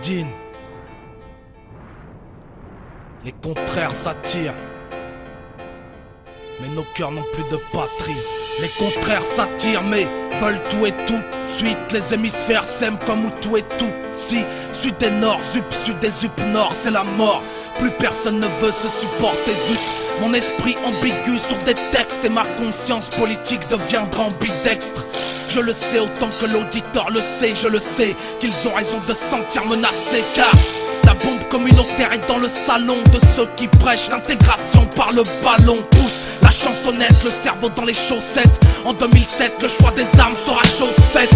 Medine. Les contraires s'attirent, mais nos cœurs n'ont plus de patrie. Les contraires s'attirent, mais veulent tout et tout de suite. Les hémisphères s'aiment comme où tout et tout. Si, sud et nord, sud et zup nord, c'est la mort. Plus personne ne veut se supporter, zut. Mon esprit ambigu sur des textes et ma conscience politique deviendra ambidextre. Je le sais autant que l'auditeur le sait, je le sais qu'ils ont raison de se sentir menacés, car la bombe communautaire est dans le salon de ceux qui prêchent l'intégration par le ballon. Pousse la chansonnette, le cerveau dans les chaussettes. En 2007, le choix des armes sera chose faite.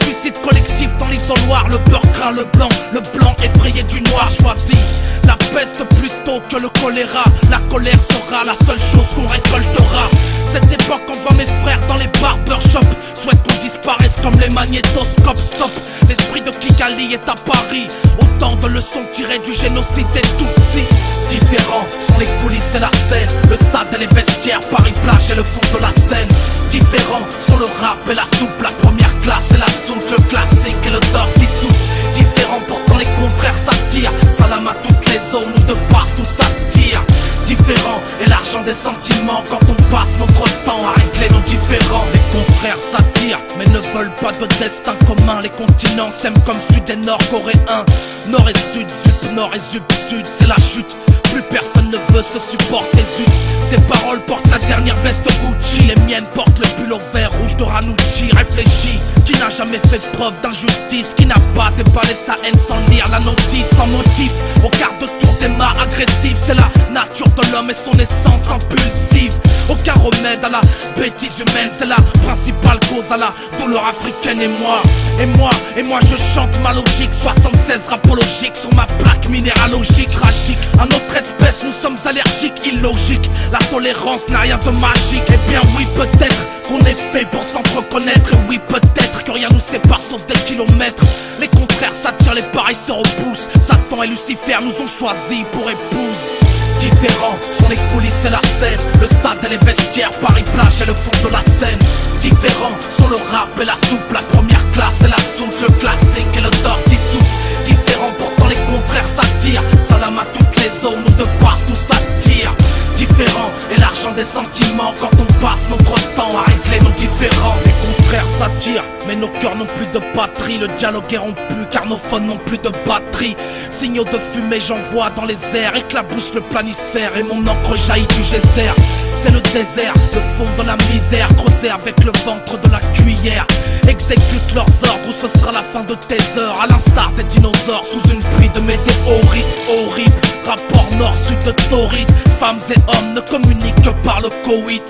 Suicide collectif dans l'isoloir, le beurre craint le blanc effrayé du noir choisi. La peste plutôt que le choléra, la colère sera la seule chose qu'on récoltera. Cette époque envoie mes frères dans les barbershops, souhaite qu'on disparaisse comme les magnétoscopes. Stop, l'esprit de Kigali est à Paris, autant de leçons tirées du génocide des Tutsis. Différents sont les coulisses et la scène, le stade et les vestiaires, Paris-Plage et le fond de la Seine. Différents sont le rap et la soupe, la première classe et la soupe, le classique et le dirty soup. Différents pourtant les contraires s'attirent, salam à toutes les zones où de partout s'attire. Différents et l'argent des sentiments quand on passe notre temps à régler nos différends. Les contraires s'attirent mais ne veulent pas de destin commun. Les continents s'aiment comme sud et nord coréens. Nord et sud, zup nord et zup sud, c'est la chute. Plus personne ne veut se supporter, zut. Tes paroles portent la dernière veste Gucci, les miennes portent le pull au vert rouge de Ranucci. Réfléchis, qui n'a jamais fait preuve d'injustice, qui n'a pas déballé sa haine sans lire la notice, sans motif. Au quart de tour des mâts agressifs, c'est la nature de l'homme et son essence impulsive. Aucun remède à la bêtise humaine, c'est la principale cause à la douleur africaine. Et moi je chante ma logique, 76 rapologiques sur ma plaque minéralogique. Rachique, à notre espèce nous sommes allergiques, illogique. La tolérance n'a rien de magique. Eh bien oui peut-être qu'on est fait pour s'entreconnaître. Et oui peut-être que rien nous sépare sauf des kilomètres. Les contraires s'attirent, les pareils se repoussent. Satan et Lucifer nous ont choisis pour épouse. Différents sont les coulisses et la scène, le stade et les vestiaires, Paris-Plage et le fond de la Seine. Différents sont le rap et la soupe, la première classe et la soupe, le classique et le dirty soup. Différents pourtant les contraires s'attirent, salam à toutes les zones où de partout s'attire. Différents et l'argent des sentiments quand on passe notre temps à régler nos différends. Les contraires s'attirent mais nos cœurs n'ont plus de patrie. Le dialogue est rompu car nos phones n'ont plus de batterie. Signaux de fumée j'envoie dans les airs, éclabousse le planisphère et mon encre jaillit du geyser. C'est le désert, le fond de la misère, creusé avec le ventre de la cuillère. Exécute leurs ordres ou ce sera la fin de tes heures, à l'instar des dinosaures sous une pluie de météorites. Horrible, rapport nord-sud de torride. Femmes et hommes ne communiquent que par le coït.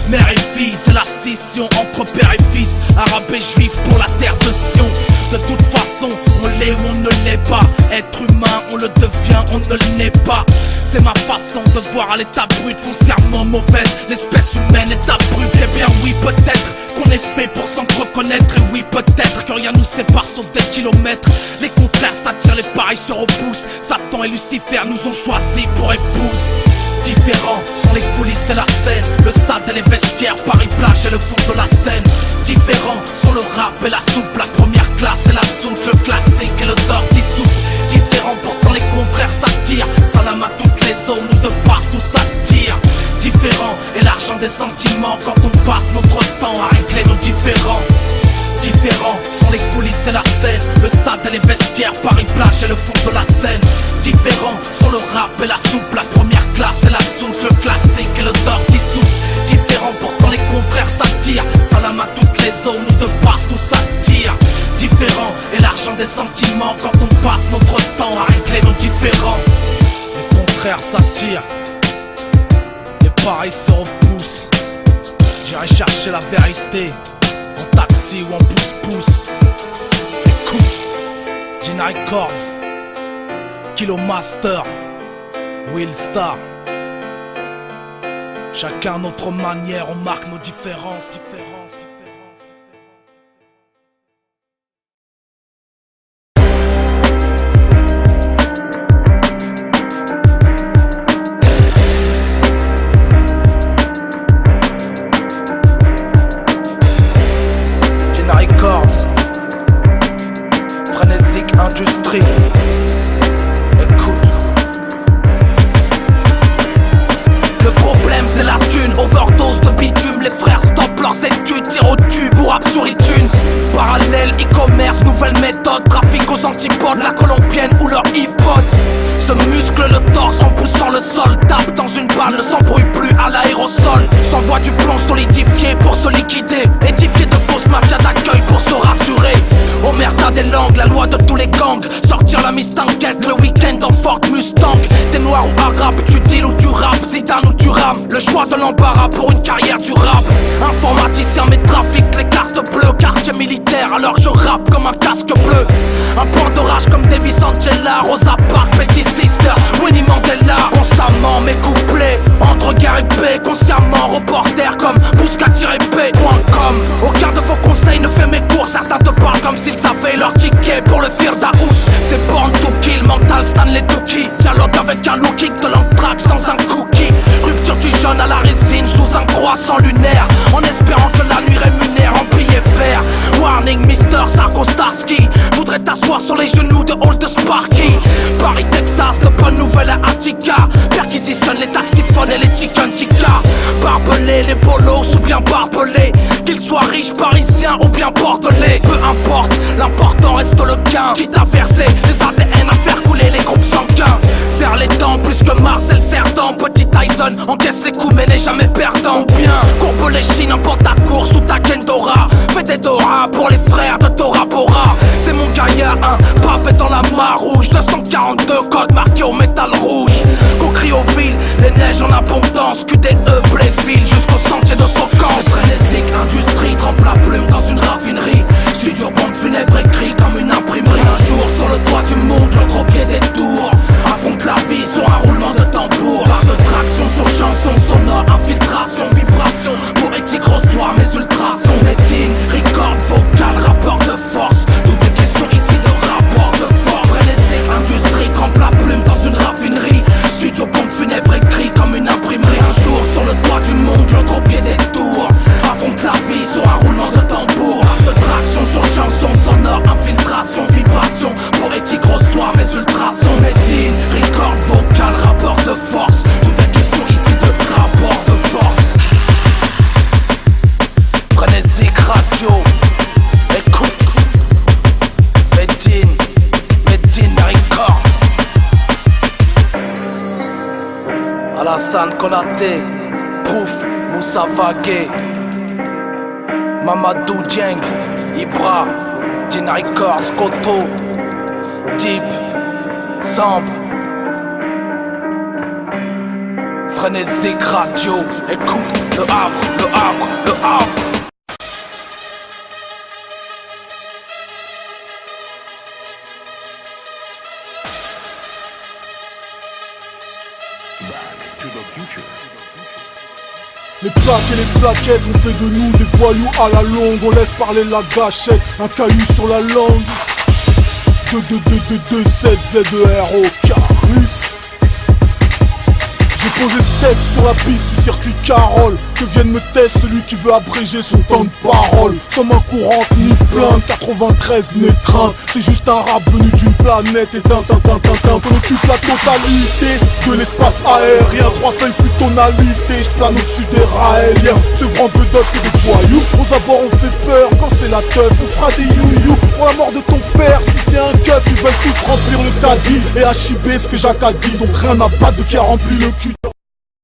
Mère et fille, c'est la scission entre père et fils, arabe et juif pour la terre de Sion. De toute façon, on l'est ou on ne l'est pas. Être humain, on le devient, on ne l'est pas. C'est ma façon de voir à l'état brut, foncièrement mauvaise. L'espèce humaine est abrupte. Eh bien oui, peut-être qu'on est fait pour s'entreconnaître. Et oui, peut-être que rien nous sépare sauf des kilomètres. Les contraires s'attirent, les pareils se repoussent. Satan et Lucifer nous ont choisis pour épouse. Différents sont les coulisses et la scène, le stade et les vestiaires, Paris-Plage et le fond de la Seine. Différents sont le rap et la soupe, la première classe et la soupe, le classique et le dirty soup. Différents pourtant les contraires s'attirent, salam à toutes les zones où de partout s'attire. Différents et l'argent des sentiments quand on passe notre temps à régler nos différends. Différents sont les coulisses et la scène, le stade et les vestiaires, Paris-Plage et le fond de la Seine. Différents sont le rap et la soupe, la première classe et la soupe, le classique et le dirty soup. Différents pourtant les contraires s'attirent, salam à toutes les zones où de partout s'attire. Différents et l'argent des sentiments quand on passe notre temps à régler nos différends. Les contraires s'attirent, les pareils se repoussent. J'irai chercher la vérité en taxi ou en pouce-pouce. Écoute, Gina Records, Kilo Master, Will Star. Chacun à notre manière, on marque nos différences. Gina Records, Frénésique Industrie. muscle le torse en poussant le sol. Tape dans une balle, ne s'embrouille plus à l'aérosol. S'envoie du plomb solidifié pour se liquider. Édifier de fausses mafias d'accueil pour se rassurer. Omerta des langues, la loi de tous les gangs. Sortir la mistinguette le week-end en Ford Mustang. T'es noir ou arabe, tu deals ou tu rappes, Zidane ou tu rames. Le choix de l'embarras pour une carrière du rap. Informaticien mais trafique les cartes bleues. Quartier militaire alors je rappe comme un casque bleu. Un point de rage comme Davis Angela, Rosa Parks, Betty Sister, Winnie Mandela. Constamment mes couplets, entre guerre et paix. Consciemment reporter comme Bousca-P.com. Aucun de vos conseils ne fait mes cours. Certains te parlent comme s'ils avaient leur ticket pour le Firdaus. C'est born to kill, mental Stanley Tucci. Dialogue avec un look kick de l'anthrax dans un cookie. Rupture du jaune à la résine sous un croissant lunaire. En espérant que la nuit rémunère en billets verts. Warning Mr. Sarko Starsky. Voudrait t'asseoir sur les genoux de Old Sparky. Paris, Texas, de bonnes nouvelles à Attica. Perquisitionne les taxiphones et les chicken tikka. Barbelés, les bolos ou bien barbelés. Qu'ils soient riches, parisiens ou bien bordelais. Peu importe, l'important reste le gain. Quitte à verser les ADN à faire couler les groupes sanguins. Serre les dents plus que Marcel Cerdan. Petit Tyson encaisse les coups mais n'est jamais perdant. Ou bien courbe les chines, emporte ta course ou ta Kendora. Fais des Dora pour les frères de Tora Bora. C'est mon gaillard, un pavé dans la mare rouge. 242 codes marqués au métal rouge. Cocrioville, les neiges en abondance. QDE, Bléville jusqu'au sentier de Socan. C'est frénésique, industrie trempe la plume dans une raffinerie. Studio pompe funèbre écrit comme une imprimerie. Un jour sur le toit du monde, l'autre au pied des tours. Affronte la vie sur un roulement de tambour. Barre de traction sur chanson sonore, infiltration, vibration. Poétique reçoit mes ultrasons. Médine, record, vocal, rapport de force. Toutes les questions ici de rapport de force. Frénésique, industrie trempe la plume dans une raffinerie. Studio pompe funèbre écrit comme une imprimerie. Un jour sur le toit du monde, l'autre au pied des tours. Affronte la vie sur un roulement de tambour. Barre de traction sur chanson sonore, infiltration, vibration. Poétique reçoit mes ultrasons. Médine, record, vocal, rapport de force. Toutes les questions ici de rapport de force. Frénésique radio, écoute. Médine Records. Alassane Konaté, Prouf, Moussa Vagué, Mamadou Dieng, Ibra, Dina Records, Koto, Deep, Samb. Frénésique radio, écoute, le Havre, le Havre, le Havre. Les plaques et les plaquettes ont fait de nous des voyous à la longue. On laisse parler la gâchette, un caillou sur la langue. 2-7 ZERO Caris. J'ai posé steak sur la piste du circuit Carole. Que vienne me tester celui qui veut abréger son temps de parole. Sans main courante ni plainte, 93 n'est crainte. C'est juste un rap venu d'une planète éteinte. On occupe la totalité de l'espace aérien. 3 feuilles plus tonalité, je plane au-dessus des raéliens. C'est vraiment peu d'autres que des voyous. Aux abords on fait peur, quand c'est la teuf on fera des you-you. Pour la mort de ton père, si c'est un cup, ils veulent tous remplir le caddie. Et HIB ce que Jacques a dit, donc rien n'a pas de qui a rempli le cul.